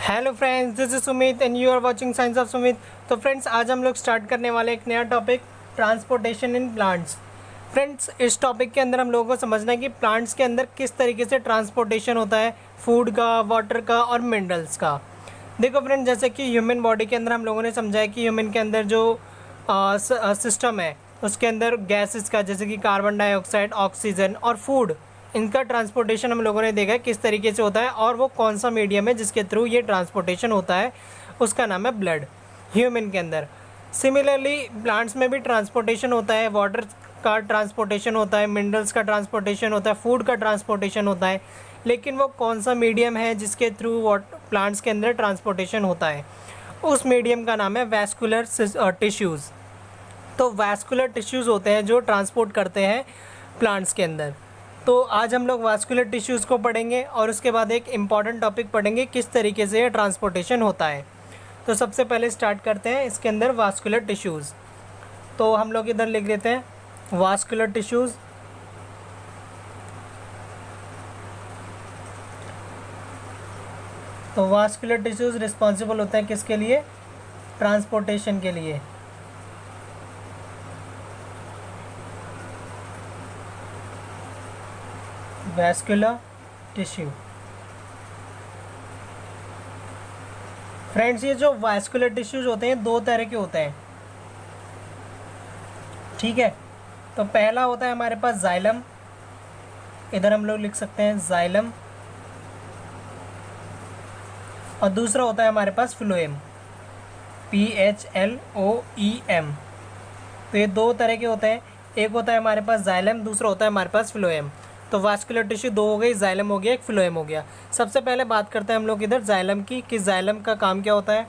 Hello friends, this is Sumit and you are watching science of Sumit. तो friends, आज हम लोग स्टार्ट करने वाले एक नया topic, transportation in plants. Friends, इस टॉपिक के अंदर हम लोगों को समझना है कि प्लांट्स के अंदर किस तरीके से ट्रांसपोर्टेशन होता है, फूड का, वाटर का और मिनरल्स का। देखो फ्रेंड्स, जैसे कि ह्यूमन बॉडी के अंदर हम लोगों ने समझा है कि ह्यूमन के अंदर जो सिस्टम है उसके अंदर गैसेस का, जैसे कि कार्बन डाइऑक्साइड, ऑक्सीजन और फूड, इनका ट्रांसपोर्टेशन हम लोगों ने देखा है किस तरीके से होता है और वो कौन सा मीडियम है जिसके थ्रू ये ट्रांसपोर्टेशन होता है, उसका नाम है ब्लड, ह्यूमन के अंदर। सिमिलरली प्लांट्स में भी ट्रांसपोर्टेशन होता है, वाटर का ट्रांसपोर्टेशन होता है, मिनरल्स का ट्रांसपोर्टेशन होता है, फूड का ट्रांसपोर्टेशन होता है, लेकिन वो कौन सा मीडियम है जिसके थ्रू प्लांट्स के अंदर ट्रांसपोर्टेशन होता है, उस मीडियम का नाम है वैस्कुलर टिश्यूज़। तो वैस्कुलर टिश्यूज़ होते हैं जो ट्रांसपोर्ट करते हैं प्लांट्स के अंदर। तो आज हम लोग वास्कुलर टिश्यूज़ को पढ़ेंगे और उसके बाद एक इम्पॉर्टेंट टॉपिक पढ़ेंगे किस तरीके से ये ट्रांसपोर्टेशन होता है। तो सबसे पहले स्टार्ट करते हैं इसके अंदर वास्कुलर टिश्यूज़। तो हम लोग इधर लिख लेते हैं वास्कुलर टिश्यूज़। तो वास्कुलर टिश्यूज़ रिस्पॉन्सिबल होते हैं किसके लिए? ट्रांसपोर्टेशन के लिए। Vascular tissue. फ्रेंड्स, ये जो वैस्कुलर टिश्यूज होते हैं दो तरह के होते हैं, ठीक है। तो पहला होता है हमारे पास जाइलम, इधर हम लोग लिख सकते हैं जाइलम, और दूसरा होता है हमारे पास फ्लोएम, PHLOEM। तो ये दो तरह के होते हैं, एक होता है हमारे पास जाइलम, दूसरा होता है हमारे पास फ्लोएम। तो वास्कुलर टिश्यू दो हो गई, जाइलम हो गया, एक फ्लोएम हो गया। सबसे पहले बात करते हैं हम लोग इधर जाइलम की, कि जाइलम का काम क्या होता है।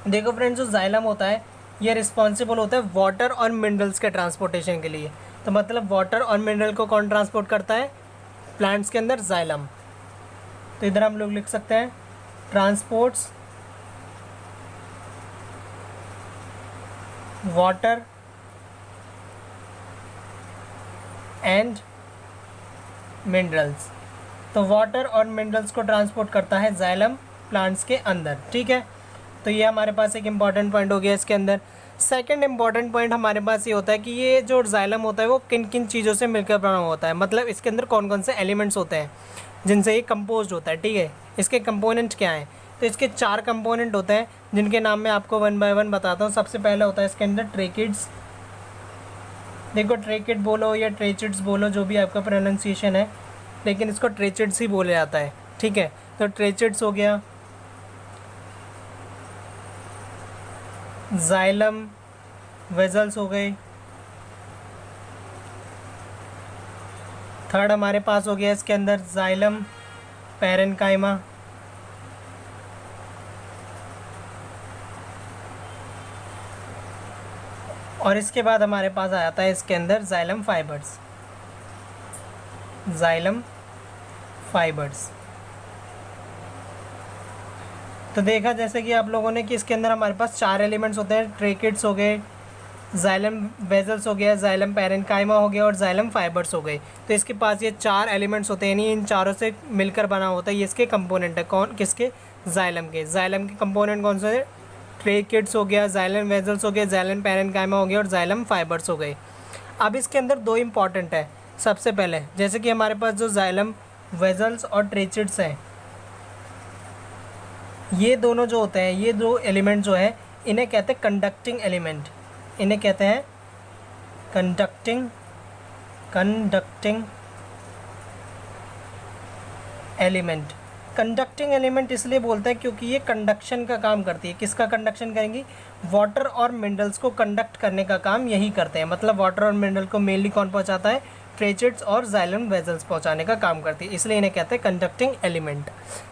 देखो फ्रेंड्स, जो जाइलम होता है ये रिस्पॉन्सिबल होता है वाटर और मिनरल्स के ट्रांसपोर्टेशन के लिए। तो मतलब वाटर और मिनरल को कौन ट्रांसपोर्ट करता है प्लांट्स के अंदर? जाइलम। तो इधर हम लोग लिख सकते हैं ट्रांसपोर्ट्स वाटर एंड मिनरल्स। तो वाटर और मिनरल्स को ट्रांसपोर्ट करता है जाइलम प्लांट्स के अंदर, ठीक है। तो ये हमारे पास एक इम्पॉर्टेंट पॉइंट हो गया इसके अंदर। सेकंड इम्पॉर्टेंट पॉइंट हमारे पास ये होता है कि ये जो जाइलम होता है वो किन किन चीज़ों से मिलकर बना हुआ होता है, मतलब इसके अंदर कौन कौन से एलिमेंट्स होते हैं जिनसे ये कंपोज होता है, ठीक है। इसके कंपोनेंट क्या हैं? तो इसके 4 कंपोनेंट होते हैं जिनके नाम मैं आपको 1 बाय 1 बताता हूँ। सबसे पहले होता है इसके अंदर ट्रेकिड्स। देखो, ट्रेकिड बोलो या ट्रेचिड्स बोलो, जो भी आपका प्रोनाउंसिएशन है, लेकिन इसको ट्रेचिड्स ही बोला जाता है, ठीक है। तो ट्रेचिड्स हो गया, जाइलम वेजल्स हो गए, थर्ड हमारे पास हो गया इसके अंदर जाइलम पैरेन्काइमा, और इसके बाद हमारे पास आ जाता है इसके अंदर जाइलम फाइबर्स। Xylem fibres. तो देखा जैसे कि आप लोगों ने कि इसके अंदर हमारे पास 4 एलिमेंट्स होते हैं, ट्रेकिड्स हो गए, जाइलम वेजल्स हो गया, जाइलम पैरेन्काइमा हो गया और जाइलम फाइबर्स हो गए। तो इसके पास ये 4 एलिमेंट्स होते हैं, यानी इन चारों से मिलकर बना होता है, ये इसके कंपोनेंट है। कौन? किसके? जाइलम के। जाइलम के कंपोनेंट कौन से? ट्रेकिड्स हो गया, जाइलम वेजल्स हो गया, जाइलम पैरेन्काइमा हो गया और जाइलम फाइबर्स हो गए। अब इसके अंदर 2 इंपॉर्टेंट है। सबसे पहले जैसे कि हमारे पास जो जाइलम वेजल्स और ट्रेचिड्स हैं, ये दोनों जो होते हैं, ये 2 एलिमेंट जो है, इन्हें कहते हैं कंडक्टिंग एलिमेंट। इन्हें कहते हैं कंडक्टिंग एलिमेंट। कंडक्टिंग एलिमेंट इसलिए बोलते हैं क्योंकि ये कंडक्शन का काम करती है। किसका कंडक्शन करेंगी? वाटर और मिनरल्स को कंडक्ट करने का काम यही करते हैं। मतलब वाटर और मिनरल को मेनली कौन पहुंचाता है? ट्रेचिड्स और जाइलम वेजल्स पहुंचाने का काम करती है, इसलिए इन्हें कहते हैं कंडक्टिंग एलिमेंट,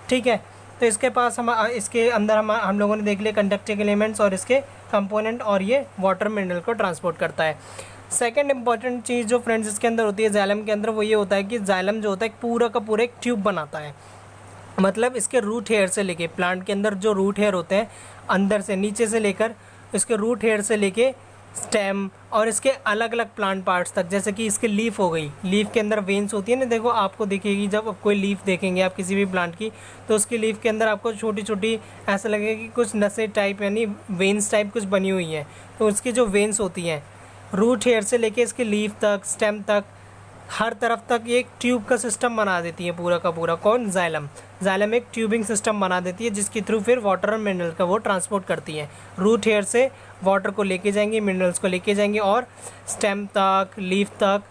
ठीक है। तो इसके पास इसके अंदर हम लोगों ने देख लिया कंडक्टिंग एलिमेंट्स और इसके कंपोनेंट, और ये वाटर मिनरल को ट्रांसपोर्ट करता है। सेकंड इंपॉर्टेंट चीज़ जो फ्रेंड्स इसके अंदर होती है जाइलम के अंदर, वो ये होता है कि जाइलम जो होता है पूरा का पूरा एक ट्यूब बनाता है। मतलब इसके रूट हेयर से लेके, प्लांट के अंदर जो रूट हेयर होते हैं अंदर से नीचे से लेकर, इसके रूट हेयर से लेके स्टेम और इसके अलग अलग प्लांट पार्ट्स तक, जैसे कि इसकी लीफ हो गई, लीफ के अंदर वेन्स होती है ना, देखो आपको दिखेगी जब आप कोई लीफ देखेंगे आप किसी भी प्लांट की, तो उसकी लीफ के अंदर आपको छोटी छोटी ऐसा लगेगा कि कुछ नसें टाइप यानी वेन्स टाइप कुछ बनी हुई हैं। तो उसकी जो वेन्स होती हैं रूट हेयर से लेके इसकी लीफ तक, स्टेम तक, हर तरफ तक ये एक ट्यूब का सिस्टम बना देती है पूरा का पूरा। कौन? जाइलम। जाइलम एक ट्यूबिंग सिस्टम बना देती है जिसके थ्रू फिर वाटर और मिनरल का वो ट्रांसपोर्ट करती है। रूट हेयर से वाटर को लेके जाएंगी, मिनरल्स को लेके जाएंगी और स्टेम तक, लीफ तक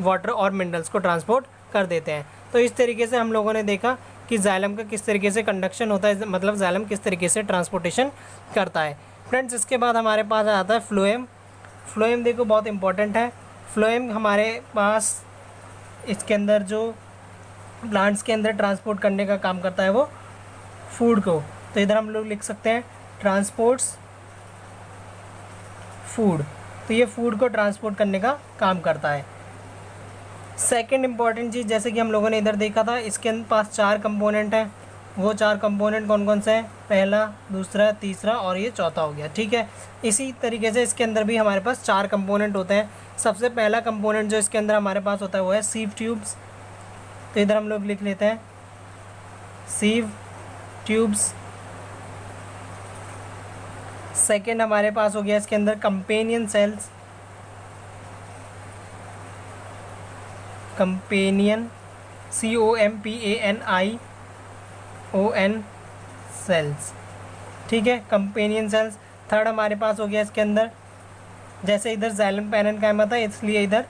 वाटर और मिनरल्स को ट्रांसपोर्ट कर देते हैं। तो इस तरीके से हम लोगों ने देखा कि जाइलम का किस तरीके से कंडक्शन होता है, मतलब जाइलम किस तरीके से ट्रांसपोर्टेशन करता है। फ्रेंड्स, इसके बाद हमारे पास आता है फ्लोएम। फ्लोएम देखो बहुत इंपॉर्टेंट है। फ्लोएम हमारे पास इसके अंदर जो प्लांट्स के अंदर ट्रांसपोर्ट करने का काम करता है वो फूड को। तो इधर हम लोग लिख सकते हैं ट्रांसपोर्ट्स फूड। तो ये फूड को ट्रांसपोर्ट करने का काम करता है। सेकंड इम्पॉर्टेंट चीज़, जैसे कि हम लोगों ने इधर देखा था, इसके पास 4 कंपोनेंट हैं। वो 4 कंपोनेंट कौन कौन से हैं? पहला, दूसरा, तीसरा और ये चौथा हो गया। ठीक है, इसी तरीके से इसके अंदर भी हमारे पास 4 कंपोनेंट होते हैं। सबसे पहला कंपोनेंट जो इसके अंदर हमारे पास होता है वो है सीव ट्यूब्स। तो इधर हम लोग लिख लेते हैं सीव ट्यूब्स। सेकेंड हमारे पास हो गया इसके अंदर companion cells. Companion COMPANION cells. ठीक है, कंपेनियन सेल्स। थर्ड हमारे पास हो गया इसके अंदर, जैसे इधर जाइलम पैरेन्काइमा था इसलिए इधर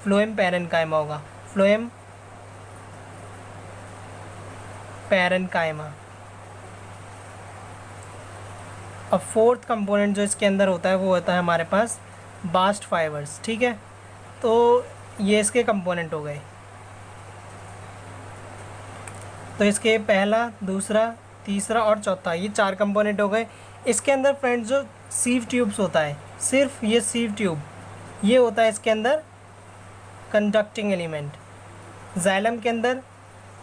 फ्लोएम पैरेन्काइमा होगा। Phloem parenchyma. अब फोर्थ कंपोनेंट जो इसके अंदर होता है वो होता है हमारे पास बास्ट फाइबर्स। ठीक है, तो ये इसके कंपोनेंट हो गए। तो इसके पहला, दूसरा, तीसरा और चौथा, ये 4 कंपोनेंट हो गए। इसके अंदर फ्रेंड्स जो सीव ट्यूब्स होता है, सिर्फ ये सीव ट्यूब ये होता है इसके अंदर कंडक्टिंग एलिमेंट। जाइलम के अंदर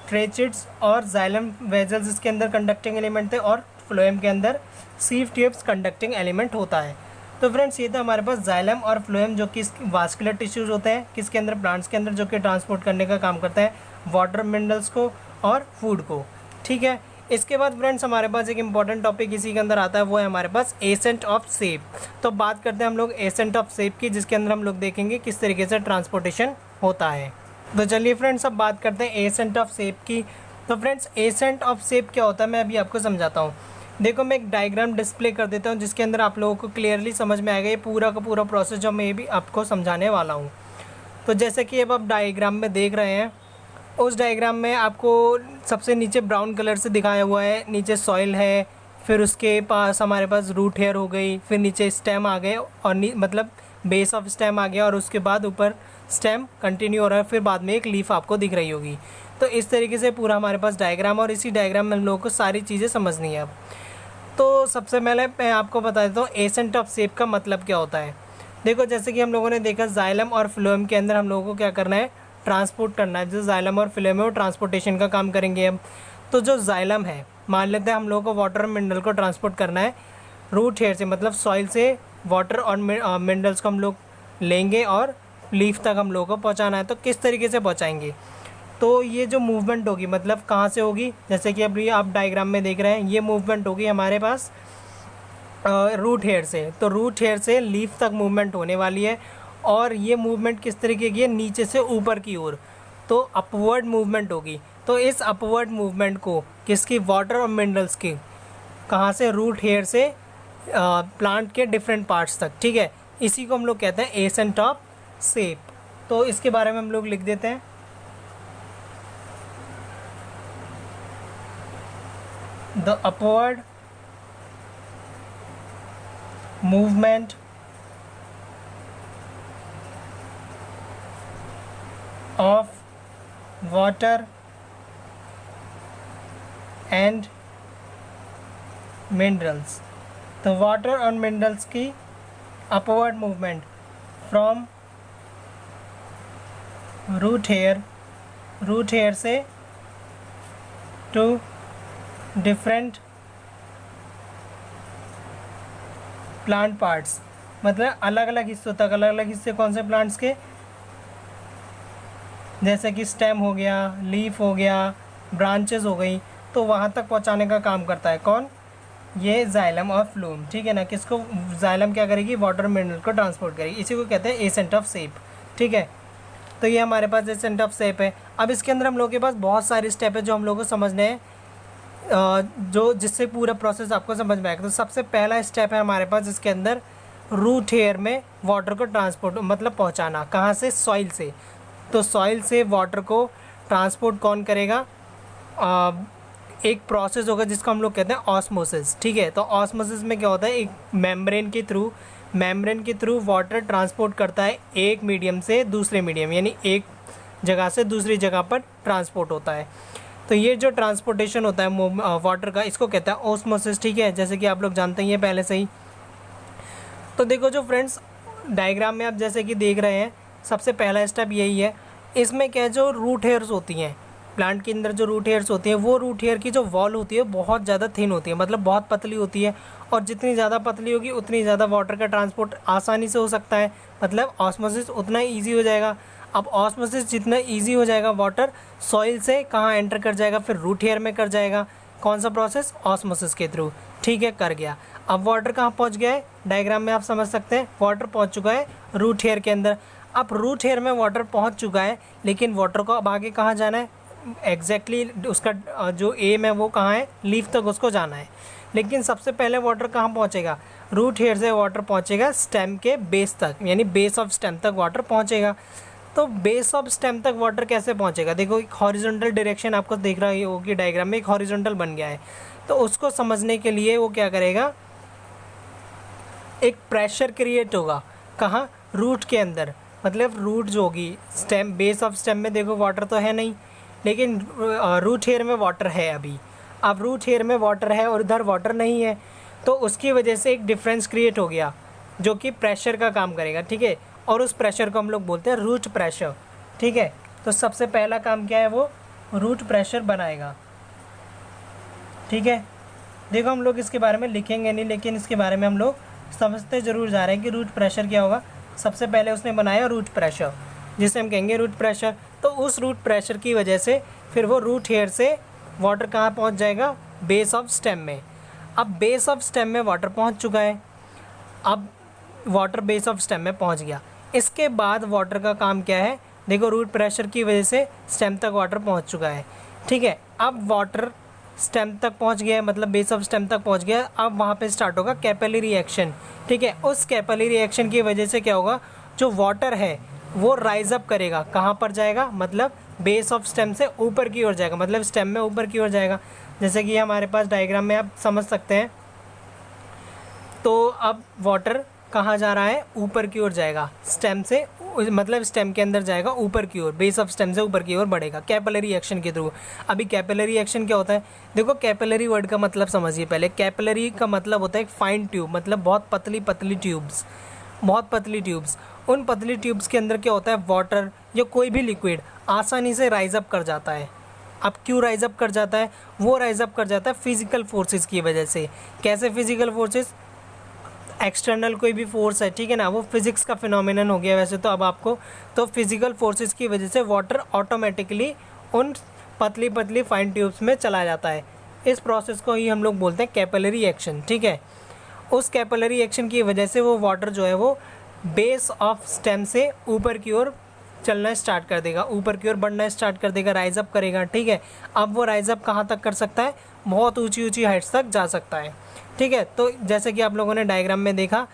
ट्रेचिड्स और जाइलम वेजल्स इसके अंदर कंडक्टिंग एलिमेंट थे और फ्लोएम के अंदर सीव ट्यूब्स कंडक्टिंग एलिमेंट होता है। तो फ्रेंड्स, ये था हमारे पास जाइलम और फ्लोएम जो कि वास्कुलर टिश्यूज़ होते हैं किसके अंदर? प्लांट्स के अंदर, जो कि ट्रांसपोर्ट करने का काम करता है वाटर, मिनरल्स को और फूड को। ठीक है, इसके बाद फ्रेंड्स हमारे पास एक इंपॉर्टेंट टॉपिक इसी के अंदर आता है, वो है हमारे पास एसेंट ऑफ शेप। तो बात करते हैं हम लोग एसेंट ऑफ शेप की, जिसके अंदर हम लोग देखेंगे किस तरीके से ट्रांसपोर्टेशन होता है। तो चलिए फ्रेंड्स, अब बात करते हैं एसेंट ऑफ शेप की। तो फ्रेंड्स, एसेंट ऑफ शेप क्या होता है मैं अभी आपको समझाता हूँ। देखो, मैं एक डायग्राम डिस्प्ले कर देता हूँ जिसके अंदर आप लोगों को क्लियरली समझ में आएगा ये पूरा का पूरा प्रोसेस जो मैं ये भी आपको समझाने वाला हूँ। तो जैसे कि अब आप डायग्राम में देख रहे हैं, उस डायग्राम में आपको सबसे नीचे ब्राउन कलर से दिखाया हुआ है, नीचे सॉइल है, फिर उसके पास हमारे पास रूट हेयर हो गई, फिर नीचे स्टेम आ गए और मतलब बेस ऑफ स्टेम आ गया और उसके बाद ऊपर स्टेम कंटिन्यू हो रहा है, फिर बाद में एक लीफ आपको दिख रही होगी। तो इस तरीके से पूरा हमारे पास डायग्राम, और इसी डायग्राम में हम लोगों को सारी चीज़ें समझनी है। अब तो सबसे पहले मैं आपको बता देता हूँ एसेंट ऑफ शेप का मतलब क्या होता है। देखो, जैसे कि हम लोगों ने देखा जाइलम और फ्लोएम के अंदर हम लोगों को क्या करना है? ट्रांसपोर्ट करना है। जो जाइलम और फ्लोएम है वो ट्रांसपोर्टेशन का काम करेंगे हम। तो जो जाइलम है, मान लेते हैं हम लोगों को वाटर और मिनरल को ट्रांसपोर्ट करना है रूट हेयर से, मतलब सॉइल से वाटर और मिनरल्स को हम लोग लेंगे और लीफ तक हम लोगों को पहुँचाना है। तो किस तरीके से पहुँचाएंगे? तो ये जो मूवमेंट होगी, मतलब कहाँ से होगी? जैसे कि अभी आप डायग्राम में देख रहे हैं, ये मूवमेंट होगी हमारे पास रूट हेयर से। तो रूट हेयर से लीफ तक मूवमेंट होने वाली है, और ये मूवमेंट किस तरीके की है? नीचे से ऊपर की ओर, तो अपवर्ड मूवमेंट होगी। तो इस अपवर्ड मूवमेंट को किसकी? वाटर और मिनरल्स की। कहाँ से? रूट हेयर से प्लांट के डिफरेंट पार्ट्स तक। ठीक है, इसी को हम लोग कहते हैं एसेंट ऑफ शेप। तो इसके बारे में हम लोग लिख देते हैं, the upward movement of water and minerals। तो वाटर और मिनरल्स की upward movement from root hair से टू डिफरेंट प्लांट पार्ट्स, मतलब अलग अलग हिस्सों तक, अलग अलग हिस्से कौन से प्लांट्स के, जैसे कि स्टेम हो गया, लीफ हो गया, ब्रांचेस हो गई, तो वहाँ तक पहुँचाने का काम करता है कौन, ये जाइलम और फ्लूम, ठीक है ना। किसको, जाइलम क्या करेगी, वाटर मिनरल को ट्रांसपोर्ट करेगी, इसी को कहते हैं एसेंट ऑफ शेप, ठीक है। तो ये हमारे पास एसेंट ऑफ शेप है। अब इसके अंदर हम लोगों के पास बहुत सारे स्टेप है जो हम लोगों को समझने हैं, जो जिससे पूरा प्रोसेस आपको समझ में आएगा। तो सबसे पहला स्टेप है हमारे पास इसके अंदर, रूट हेयर में वाटर को ट्रांसपोर्ट मतलब पहुंचाना, कहाँ से, सॉइल से। तो सॉइल से वाटर को ट्रांसपोर्ट कौन करेगा, एक प्रोसेस होगा जिसको हम लोग कहते हैं ऑस्मोसिस, ठीक है। तो ऑस्मोसिस में क्या होता है, एक मेम्ब्रेन के थ्रू वाटर ट्रांसपोर्ट करता है एक मीडियम से दूसरे मीडियम, यानी एक जगह से दूसरी जगह पर ट्रांसपोर्ट होता है। तो ये जो ट्रांसपोर्टेशन होता है वाटर का, इसको कहता है ऑस्मोसिस, ठीक है, जैसे कि आप लोग जानते ही हैं पहले से ही। तो देखो जो फ्रेंड्स डायग्राम में आप जैसे कि देख रहे हैं, सबसे पहला स्टेप यही है। इसमें क्या है, जो रूट हेयर्स होती हैं प्लांट के अंदर, जो रूट हेयर्स होती हैं, वो रूट हेयर की जो वॉल होती है बहुत ज़्यादा थिन होती है, मतलब बहुत पतली होती है, और जितनी ज़्यादा पतली होगी उतनी ज़्यादा वाटर का ट्रांसपोर्ट आसानी से हो सकता है, मतलब ऑस्मोसिस उतना ईजी हो जाएगा। अब ऑस्मोसिस जितना ईजी हो जाएगा, वाटर सॉइल से कहाँ एंटर कर जाएगा, फिर रूट हेयर में कर जाएगा, कौन सा प्रोसेस, ऑस्मोसिस के थ्रू, ठीक है, कर गया। अब वाटर कहाँ पहुँच गया है, डायग्राम में आप समझ सकते हैं, वाटर पहुँच चुका है रूट हेयर के अंदर। अब रूट हेयर में वाटर पहुँच चुका है, लेकिन वाटर को अब आगे कहाँ जाना है, एग्जैक्टली उसका जो एम है वो कहाँ है, लीफ तक उसको जाना है। लेकिन सबसे पहले वाटर कहाँ पहुँचेगा, रूट हेयर से वाटर पहुँचेगा स्टेम के बेस तक, यानी बेस ऑफ स्टेम तक वाटर पहुँचेगा। तो बेस ऑफ स्टेम तक वाटर कैसे पहुँचेगा, देखो एक हॉरिजॉन्टल डायरेक्शन आपको देख रहा होगी डायग्राम में, एक हॉरिजॉन्टल बन गया है। तो उसको समझने के लिए वो क्या करेगा, एक प्रेशर क्रिएट होगा, कहाँ, रूट के अंदर, मतलब रूट जो होगी स्टेम, बेस ऑफ स्टेम में देखो वाटर तो है नहीं, लेकिन रूट हेयर में वाटर है अभी। अब रूट हेयर में वाटर है और इधर वाटर नहीं है, तो उसकी वजह से एक डिफरेंस क्रिएट हो गया जो कि प्रेशर का काम करेगा, ठीक है। और उस प्रेशर को हम लोग बोलते हैं रूट प्रेशर, ठीक है। तो सबसे पहला काम क्या है, वो रूट प्रेशर बनाएगा, ठीक है। देखो हम लोग इसके बारे में लिखेंगे नहीं, लेकिन इसके बारे में हम लोग समझते ज़रूर जा रहे हैं कि रूट प्रेशर क्या होगा। सबसे पहले उसने बनाया रूट प्रेशर, जिसे हम कहेंगे रूट प्रेशर। तो उस रूट प्रेशर की वजह से फिर वो रूट हेयर से वाटर कहाँ पहुँच जाएगा, बेस ऑफ स्टेम में। अब बेस ऑफ स्टेम में वाटर पहुँच चुका है, अब वाटर बेस ऑफ स्टेम में पहुँच गया। इसके बाद वाटर का काम क्या है, देखो रूट प्रेशर की वजह से स्टेम तक वाटर पहुँच चुका है, ठीक है। अब वाटर स्टेम तक पहुंच गया है, मतलब बेस ऑफ स्टेम तक पहुंच गया। अब वहाँ पे स्टार्ट होगा कैपिलरी रिएक्शन, ठीक है। उस कैपिलरी रिएक्शन की वजह से क्या होगा, जो वाटर है वो राइज अप करेगा, कहाँ पर जाएगा, मतलब बेस ऑफ स्टेम से ऊपर की ओर जाएगा, मतलब स्टेम में ऊपर की ओर जाएगा, जैसे कि हमारे पास डायग्राम में आप समझ सकते हैं। तो अब वाटर कहाँ जा रहा है, ऊपर की ओर जाएगा, स्टेम से, मतलब स्टेम के अंदर जाएगा ऊपर की ओर, बेस ऑफ स्टेम से ऊपर की ओर बढ़ेगा कैपिलरी एक्शन के थ्रू। अभी कैपिलरी एक्शन क्या होता है, देखो कैपिलरी वर्ड का मतलब समझिए पहले। कैपिलरी का मतलब होता है एक फाइन ट्यूब, मतलब बहुत पतली पतली ट्यूब्स, बहुत पतली ट्यूब्स। उन पतली ट्यूब्स के अंदर क्या होता है, वाटर या कोई भी लिक्विड आसानी से राइज अप कर जाता है। अब क्यों राइज अप कर जाता है, वो राइज अप कर जाता है फिजिकल फोर्सेस की वजह से। कैसे फिजिकल फोर्सेस, एक्सटर्नल कोई भी फोर्स है, ठीक है ना, वो फिजिक्स का फिनोमिनन हो गया वैसे तो अब आपको। तो फिजिकल फोर्सेस की वजह से वाटर ऑटोमेटिकली उन पतली पतली फाइन ट्यूब्स में चला जाता है। इस प्रोसेस को ही हम लोग बोलते हैं कैपिलरी एक्शन, ठीक है। उस कैपिलरी एक्शन की वजह से वो वाटर जो है वो बेस ऑफ स्टेम से ऊपर की ओर चलना स्टार्ट कर देगा, ऊपर की ओर बढ़ना स्टार्ट कर देगा, राइज अप करेगा, ठीक है। अब वो राइज अप कहाँ तक कर सकता है, बहुत ऊंची ऊंची हाइट्स तक जा सकता है, ठीक है। तो जैसे कि आप लोगों ने डायग्राम में देखा,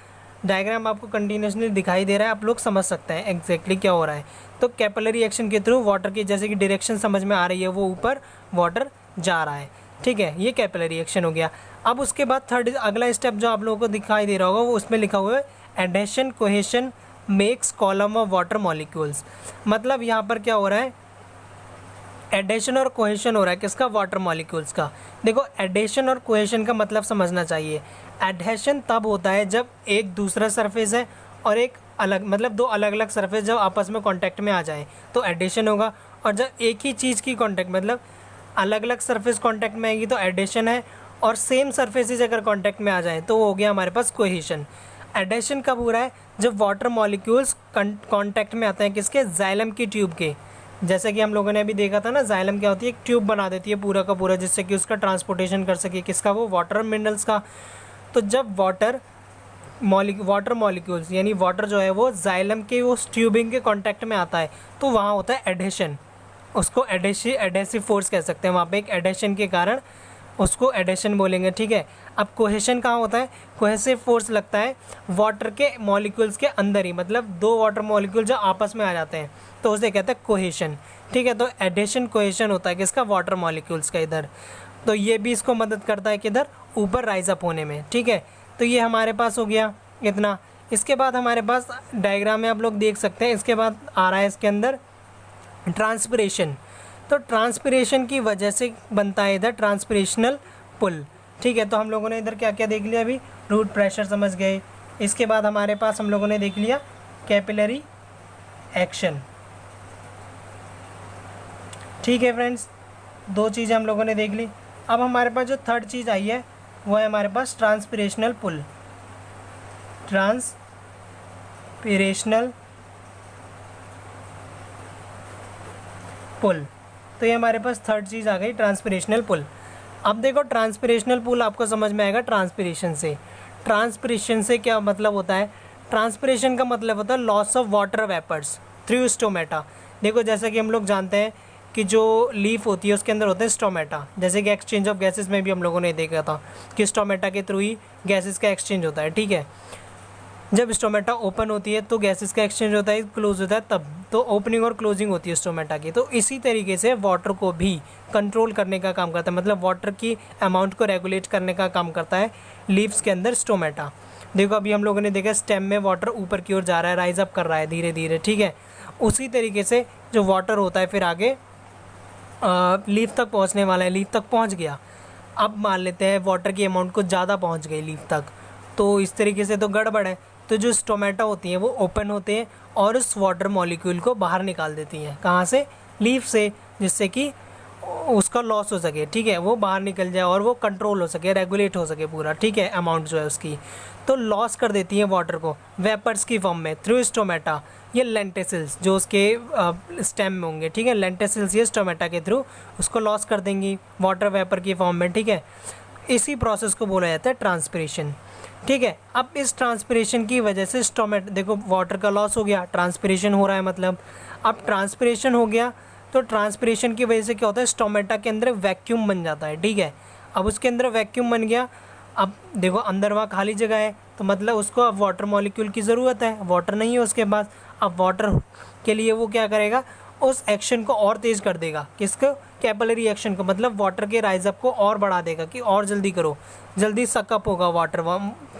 डायग्राम आपको कंटिन्यूसली दिखाई दे रहा है, आप लोग समझ सकते हैं एग्जैक्टली क्या हो रहा है। तो कैपिलरी एक्शन के थ्रू वाटर की जैसे कि डायरेक्शन समझ में आ रही है, वो ऊपर वाटर जा रहा है, ठीक है। ये कैपिलरी एक्शन हो गया। अब उसके बाद थर्ड अगला स्टेप जो आप लोगों को दिखाई दे रहा होगा, वो उसमें लिखा हुआ है adhesion cohesion makes column of water molecules. मतलब यहाँ पर क्या हो रहा है, एडेशन और कोहेशन हो रहा है, किसका, वाटर मॉलिक्यूल्स का। देखो एडेशन और कोहेशन का मतलब समझना चाहिए। एडहेशन तब होता है जब एक दूसरा सरफेस है और एक अलग, मतलब दो अलग अलग सरफेस जब आपस में कांटेक्ट में आ जाए तो एडेशन होगा। और जब एक ही चीज़ की कांटेक्ट, मतलब अलग अलग सरफेस कांटेक्ट में आएगी तो एडेशन है, और सेम सरफेसेज अगर कांटेक्ट में आ जाए तो वो हो गया हमारे पास कोहेशन। एडेशन कब हो रहा है? जब वाटर मॉलिक्यूल्स कांटेक्ट में आते हैं किसके? जाइलम की ट्यूब के। जैसे कि हम लोगों ने अभी देखा था ना, जाइलम क्या होती है? एक ट्यूब बना देती है पूरा का पूरा, जिससे कि उसका ट्रांसपोर्टेशन कर सके किसका? वो वाटर मिनरल्स का। तो जब वाटर मॉलिक्यूल्स यानी वाटर जो है वो जाइलम के उस ट्यूबिंग के कांटेक्ट में आता है, तो वहाँ होता है एडेशन। उसको एडेसिव फोर्स कह सकते हैं। वहाँ पे एक एडेशन के कारण उसको एडेशन बोलेंगे, ठीक है। अब कोहेशन कहाँ होता है? कोहेसिव फोर्स लगता है वाटर के मॉलिक्यूल्स के अंदर ही, मतलब दो वाटर मॉलिक्यूल जो आपस में आ जाते हैं तो उसे कहते हैं कोहेशन, ठीक है। तो एडेशन कोहेशन होता है किसका? वाटर मॉलिक्यूल्स का इधर। तो ये भी इसको मदद करता है किधर? ऊपर राइज अप होने में, ठीक है। तो ये हमारे पास हो गया इतना। इसके बाद हमारे पास डायग्राम में आप लोग देख सकते हैं, इसके बाद आ रहा है इसके अंदर ट्रांसपिरेशन। तो ट्रांसपिरेशन की वजह से बनता है इधर ट्रांसपिरेशनल पुल, ठीक है। तो हम लोगों ने इधर क्या क्या देख लिया अभी? रूट प्रेशर समझ गए। इसके बाद हमारे पास हम लोगों ने देख लिया कैपिलरी एक्शन, ठीक है फ्रेंड्स। दो चीज़ें हम लोगों ने देख ली। अब हमारे पास जो थर्ड चीज़ आई है वो है हमारे पास ट्रांसपिरेशनल पुल। ट्रांसपिरेशनल पुल, तो ये हमारे पास थर्ड चीज़ आ गई ट्रांसपिरेशनल पुल। अब देखो ट्रांसपिरेशनल पुल आपको समझ में आएगा ट्रांसपिरेशन से। ट्रांसपिरेशन से क्या मतलब होता है? ट्रांसपिरेशन का मतलब होता है loss of water vapours through stomata. देखो जैसा कि हम लोग जानते हैं कि जो लीफ होती है उसके अंदर होते हैं स्टोमेटा, जैसे कि एक्सचेंज ऑफ गैसेस में भी हम लोगों ने देखा था कि स्टोमेटा के थ्रू ही गैसेस का एक्सचेंज होता है, ठीक है। जब स्टोमेटा ओपन होती है तो गैसेस का एक्सचेंज होता है, क्लोज होता है तब, तो ओपनिंग और क्लोजिंग होती है स्टोमेटा की। तो इसी तरीके से वाटर को भी कंट्रोल करने का काम करता है, मतलब वाटर की अमाउंट को रेगुलेट करने का काम करता है लीव्स के अंदर स्टोमेटा। देखो अभी हम लोगों ने देखा स्टेम में वाटर ऊपर की ओर जा रहा है, राइज अप कर रहा है धीरे धीरे, ठीक है। उसी तरीके से जो वाटर होता है फिर आगे लीफ तक पहुंचने वाला है, लीफ तक पहुंच गया। अब मान लेते हैं वाटर की अमाउंट को ज़्यादा पहुंच गई लीफ तक, तो इस तरीके से तो गड़बड़ है। तो जो स्टोमेटा होती हैं वो ओपन होते हैं और उस वाटर मॉलिक्यूल को बाहर निकाल देती हैं। कहाँ से? लीफ से, जिससे कि उसका लॉस हो सके, ठीक है, वो बाहर निकल जाए और वो कंट्रोल हो सके, रेगुलेट हो सके पूरा, ठीक है, अमाउंट जो है उसकी। तो लॉस कर देती हैं वाटर को वेपर्स की फॉर्म में थ्रू स्टोमेटा। ये लेंटेसिल्स जो उसके स्टेम में होंगे, ठीक है, लेंटेसिल्स ये स्टोमेटा के थ्रू उसको लॉस कर देंगी वाटर वेपर की फॉर्म में, ठीक है। इसी प्रोसेस को बोला जाता है ट्रांसपिरेशन, ठीक है। अब इस ट्रांसपिरेशन की वजह से देखो वाटर का लॉस हो गया, ट्रांसपिरेशन हो रहा है मतलब। अब ट्रांसपिरेशन हो गया तो ट्रांसपिरेशन की वजह से क्या होता है? स्टोमेटा के अंदर वैक्यूम बन जाता है, ठीक है। अब उसके अंदर वैक्यूम बन गया, अब देखो अंदर वहाँ खाली जगह है, तो मतलब उसको अब वाटर मॉलिक्यूल की ज़रूरत है, वाटर नहीं है उसके पास। अब वाटर के लिए वो क्या करेगा? उस एक्शन को और तेज़ कर देगा, किसको? कैपिलरी एक्शन को, मतलब वाटर के राइज अप को और बढ़ा देगा कि और जल्दी करो, जल्दी सकअप होगा वाटर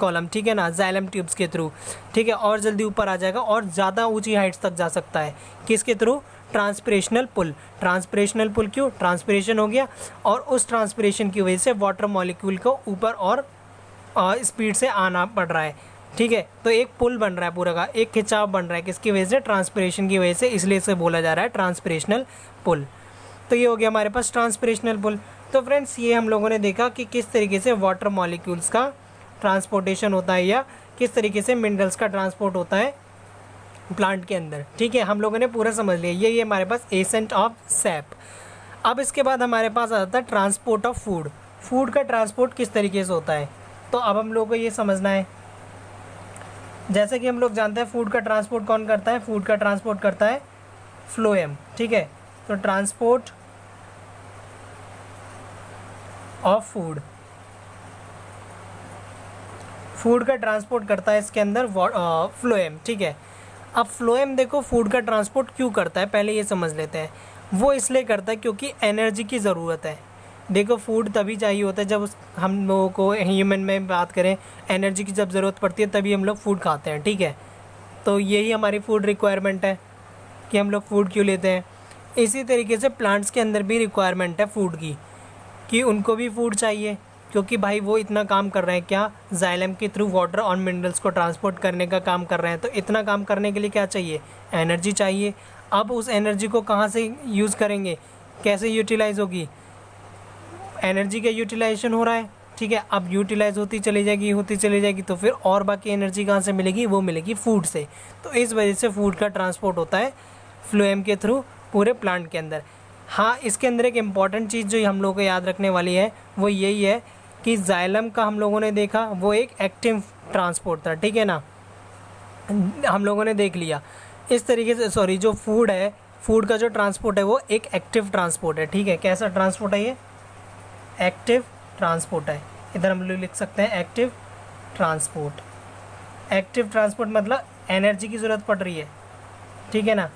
कॉलम, ठीक है ना, जाइलम ट्यूब्स के थ्रू, ठीक है, और जल्दी ऊपर आ जाएगा और ज़्यादा ऊंची हाइट्स तक जा सकता है। किसके थ्रू? ट्रांसपिरेशनल पुल। ट्रांसपिरेशनल पुल क्यों? ट्रांसपिरेशन हो गया और उस ट्रांसपिरेशन की वजह से वाटर मॉलिक्यूल को ऊपर और स्पीड से आना पड़ रहा है, ठीक है। तो एक पुल बन रहा है पूरा का, एक खिंचाव बन रहा है, किसकी वजह से? ट्रांसपिरेशन की वजह से, इसलिए इसे बोला जा रहा है ट्रांसपिरेशनल पुल। तो ये हो गया हमारे पास ट्रांसपिरेशनल पुल। तो फ्रेंड्स ये हम लोगों ने देखा कि किस तरीके से वाटर मॉलिक्यूल्स का ट्रांसपोर्टेशन होता है या किस तरीके से मिनरल्स का ट्रांसपोर्ट होता है प्लांट के अंदर, ठीक है। हम लोगों ने पूरा समझ लिया, ये हमारे पास एसेंट ऑफ सैप। अब इसके बाद हमारे पास आ जाता है ट्रांसपोर्ट ऑफ फूड। फूड का ट्रांसपोर्ट किस तरीके से होता है, तो अब हम लोगों को ये समझना है। जैसे कि हम लोग जानते हैं फूड का ट्रांसपोर्ट कौन करता है? फूड का ट्रांसपोर्ट करता है फ्लोएम, ठीक है। तो ट्रांसपोर्ट ऑफ फूड, फूड का ट्रांसपोर्ट करता है इसके अंदर फ्लोएम, ठीक है। अब फ्लोएम देखो फूड का ट्रांसपोर्ट क्यों करता है, पहले ये समझ लेते हैं। वो इसलिए करता है क्योंकि एनर्जी की ज़रूरत है। देखो फूड तभी चाहिए होता है जब हम लोगों को, ह्यूमन में बात करें, एनर्जी की जब ज़रूरत पड़ती है तभी हम लोग फूड खाते हैं, ठीक है। तो यही हमारी फूड रिक्वायरमेंट है कि हम लोग फूड क्यों लेते हैं। इसी तरीके से प्लांट्स के अंदर भी रिक्वायरमेंट है फूड की, कि उनको भी फूड चाहिए, क्योंकि भाई वो इतना काम कर रहे हैं, क्या? जाइलम के थ्रू वाटर और मिनरल्स को ट्रांसपोर्ट करने का काम कर रहे हैं। तो इतना काम करने के लिए क्या चाहिए? एनर्जी चाहिए। अब उस एनर्जी को कहाँ से यूज़ करेंगे, कैसे यूटिलाइज़ होगी? एनर्जी का यूटिलाइजेशन हो रहा है ठीक है। अब यूटिलाइज होती चली जाएगी तो फिर और बाकी एनर्जी कहाँ से मिलेगी, वो मिलेगी फूड से। तो इस वजह से फूड का ट्रांसपोर्ट होता है फ्लोएम के थ्रू पूरे प्लांट के अंदर। हाँ, इसके अंदर एक इम्पॉर्टेंट चीज़ जो हम लोगों को याद रखने वाली है वो यही है कि जाइलम का हम लोगों ने देखा वो एक एक्टिव ट्रांसपोर्ट था, ठीक है ना, हम लोगों ने देख लिया। इस तरीके से सॉरी, जो फूड है, फूड का जो ट्रांसपोर्ट है वो एक एक्टिव ट्रांसपोर्ट है, ठीक है। कैसा ट्रांसपोर्ट है ये, एक्टिव ट्रांसपोर्ट है। इधर हम लोग लिख सकते हैं एक्टिव ट्रांसपोर्ट। एक्टिव ट्रांसपोर्ट मतलब एनर्जी की ज़रूरत पड़ रही है, ठीक है ना,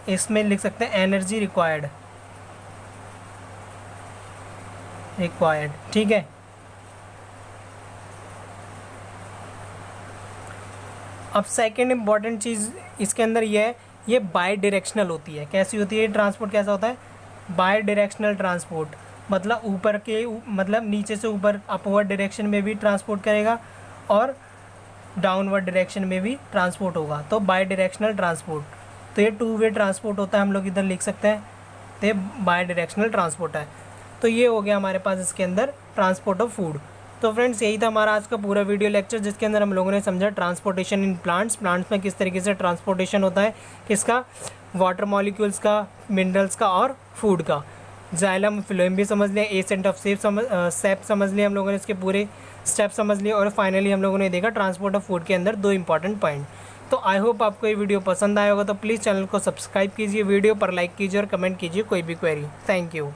इसमें लिख सकते हैं एनर्जी रिक्वायर्ड, ठीक है। अब सेकंड इम्पॉर्टेंट चीज़ इसके अंदर ये है, ये बाई डायरेक्शनल होती है। कैसी होती है ट्रांसपोर्ट, कैसा होता है, बाई डायरेक्शनल ट्रांसपोर्ट। मतलब ऊपर के मतलब नीचे से ऊपर अपवर्ड डायरेक्शन में भी ट्रांसपोर्ट करेगा और डाउनवर्ड डायरेक्शन में भी ट्रांसपोर्ट होगा, तो बाई डायरेक्शनल ट्रांसपोर्ट। तो ये 2 वे ट्रांसपोर्ट होता है, हम लोग इधर लिख सकते हैं, तो ये बाई डायरेक्शनल ट्रांसपोर्ट है। तो ये हो गया हमारे पास इसके अंदर ट्रांसपोर्ट ऑफ फूड। तो फ्रेंड्स यही था हमारा आज का पूरा वीडियो लेक्चर, जिसके अंदर हम लोगों ने समझा ट्रांसपोर्टेशन इन प्लांट्स में किस तरीके से ट्रांसपोर्टेशन होता है, किसका, वाटर मॉलिक्यूल्स का, मिनरल्स का और फूड का। जाइलम फ्लोएम भी समझ लिया, एसेंट ऑफ सेप समझ लिया हम लोगों ने, इसके पूरे स्टेप समझ लिए, और फाइनली हम लोगों ने देखा ट्रांसपोर्ट ऑफ फूड के अंदर 2 इंपॉर्टेंट पॉइंट। तो आई होप आपको ये वीडियो पसंद आया होगा, तो प्लीज़ चैनल को सब्सक्राइब कीजिए, वीडियो पर लाइक कीजिए और कमेंट कीजिए कोई भी क्वेरी। Thank you.